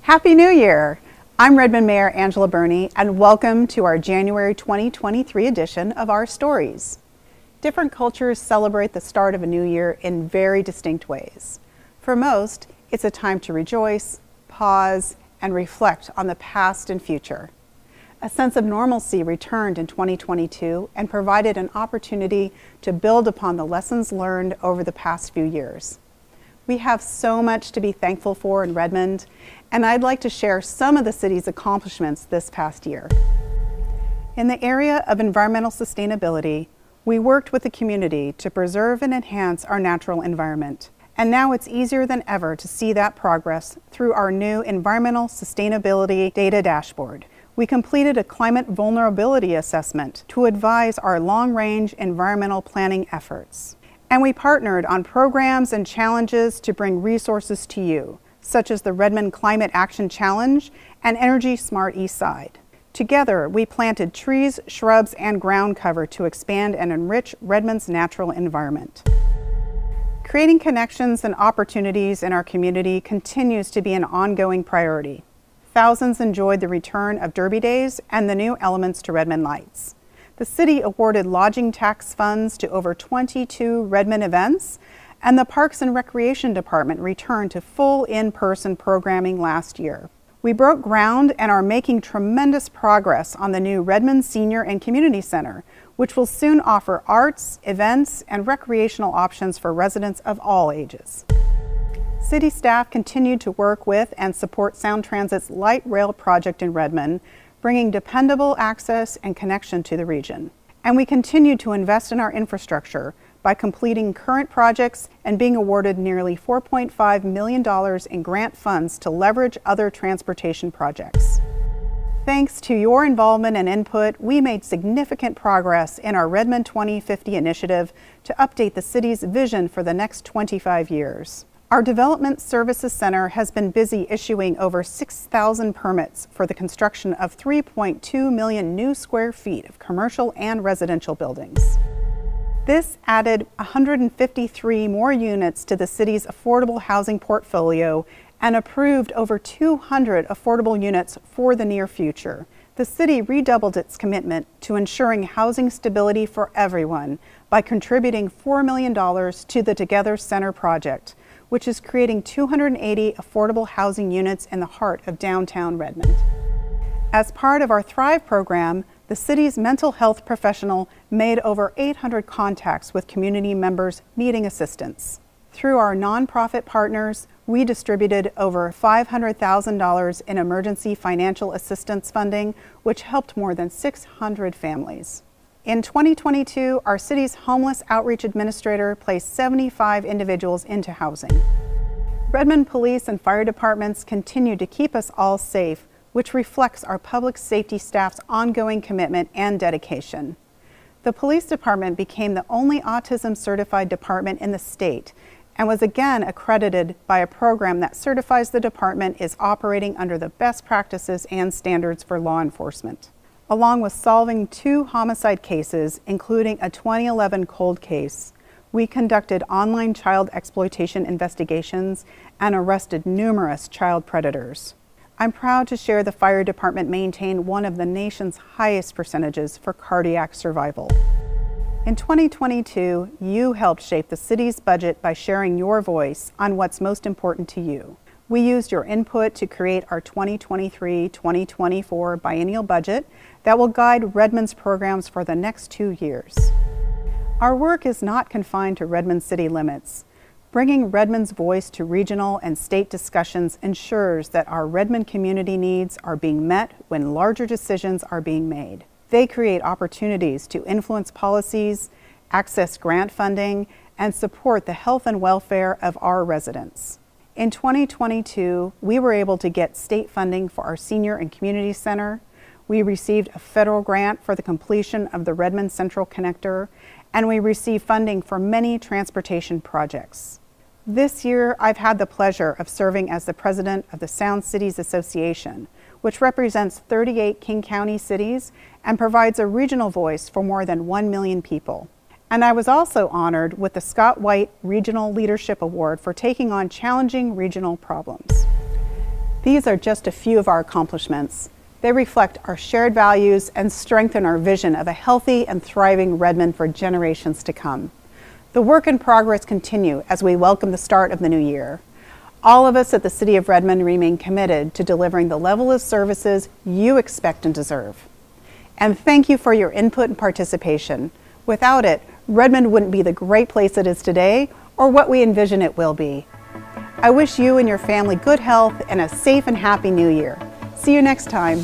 Happy New Year! I'm Redmond Mayor Angela Birney, and welcome to our January 2023 edition of Our Stories. Different cultures celebrate the start of a new year in very distinct ways. For most, it's a time to rejoice, pause, and reflect on the past and future. A sense of normalcy returned in 2022 and provided an opportunity to build upon the lessons learned over the past few years. We have so much to be thankful for in Redmond, and I'd like to share some of the city's accomplishments this past year. In the area of environmental sustainability, we worked with the community to preserve and enhance our natural environment. And now it's easier than ever to see that progress through our new Environmental Sustainability Data Dashboard. We completed a climate vulnerability assessment to advise our long-range environmental planning efforts. And we partnered on programs and challenges to bring resources to you, such as the Redmond Climate Action Challenge and Energy Smart Eastside. Together, we planted trees, shrubs, and ground cover to expand and enrich Redmond's natural environment. Creating connections and opportunities in our community continues to be an ongoing priority. Thousands enjoyed the return of Derby Days and the new elements to Redmond Lights. The city awarded lodging tax funds to over 22 Redmond events, and the Parks and Recreation Department returned to full in-person programming last year. We broke ground and are making tremendous progress on the new Redmond Senior and Community Center, which will soon offer arts, events, and recreational options for residents of all ages. City staff continued to work with and support Sound Transit's light rail project in Redmond, bringing dependable access and connection to the region. And we continue to invest in our infrastructure by completing current projects and being awarded nearly $4.5 million in grant funds to leverage other transportation projects. Thanks to your involvement and input, we made significant progress in our Redmond 2050 initiative to update the city's vision for the next 25 years. Our Development Services Center has been busy issuing over 6,000 permits for the construction of 3.2 million new square feet of commercial and residential buildings. This added 153 more units to the city's affordable housing portfolio and approved over 200 affordable units for the near future. The city redoubled its commitment to ensuring housing stability for everyone by contributing $4 million to the Together Center project, which is creating 280 affordable housing units in the heart of downtown Redmond. As part of our Thrive program, the city's mental health professional made over 800 contacts with community members needing assistance. Through our nonprofit partners, we distributed over $500,000 in emergency financial assistance funding, which helped more than 600 families. In 2022, our city's homeless outreach administrator placed 75 individuals into housing. Redmond police and fire departments continue to keep us all safe, which reflects our public safety staff's ongoing commitment and dedication. The police department became the only autism-certified department in the state and was again accredited by a program that certifies the department is operating under the best practices and standards for law enforcement. Along with solving 2 homicide cases, including a 2011 cold case, we conducted online child exploitation investigations and arrested numerous child predators. I'm proud to share the fire department maintained one of the nation's highest percentages for cardiac survival. In 2022, you helped shape the city's budget by sharing your voice on what's most important to you. We used your input to create our 2023-2024 biennial budget that will guide Redmond's programs for the next 2 years. Our work is not confined to Redmond city limits. Bringing Redmond's voice to regional and state discussions ensures that our Redmond community needs are being met when larger decisions are being made. They create opportunities to influence policies, access grant funding, and support the health and welfare of our residents. In 2022, we were able to get state funding for our Senior and Community Center. We received a federal grant for the completion of the Redmond Central Connector, and we received funding for many transportation projects. This year, I've had the pleasure of serving as the president of the Sound Cities Association, which represents 38 King County cities and provides a regional voice for more than 1 million people. And I was also honored with the Scott White Regional Leadership Award for taking on challenging regional problems. These are just a few of our accomplishments. They reflect our shared values and strengthen our vision of a healthy and thriving Redmond for generations to come. The work in progress continue as we welcome the start of the new year. All of us at the City of Redmond remain committed to delivering the level of services you expect and deserve. And thank you for your input and participation. Without it, Redmond wouldn't be the great place it is today or what we envision it will be. I wish you and your family good health and a safe and happy new year. See you next time.